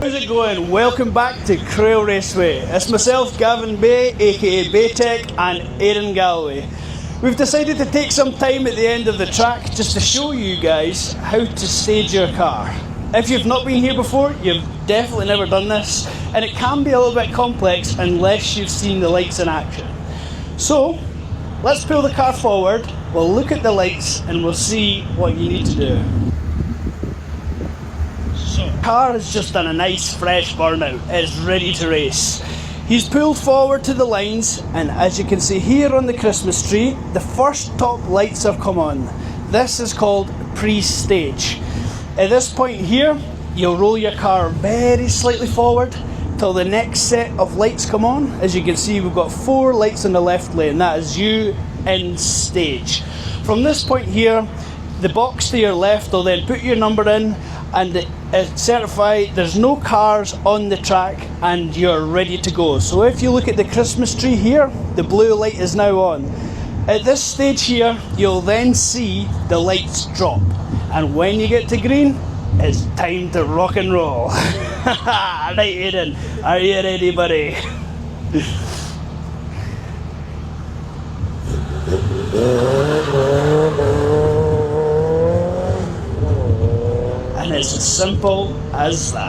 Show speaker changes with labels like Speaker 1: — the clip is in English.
Speaker 1: How's it going? Welcome back to Crail Raceway. It's myself, Gavin Bay, aka Baytech, and Aidan Galloway. We've decided to take some time at the end of the track just to show you guys how to stage your car. If you've not been here before, you've definitely never done this, and it can be a little bit complex unless you've seen the lights in action. So, let's pull the car forward, we'll look at the lights, and we'll see what you need to do. So, the car has just done a nice fresh burnout, it's ready to race. He's pulled forward to the lines, and as you can see here on the Christmas tree, the first top lights have come on. This is called pre-stage. At this point here, you'll roll your car very slightly forward till the next set of lights come on. As you can see, we've got 4 lights in the left lane, that is you in stage. From this point here, the box to your left will then put your number in and certify there's no cars on the track and you're ready to go. So if you look at the Christmas tree here, the blue light is now on. At this stage here, you'll then see the lights drop. And when you get to green, it's time to rock and roll. Right, Aidan, are you ready, buddy? And it's as simple as that.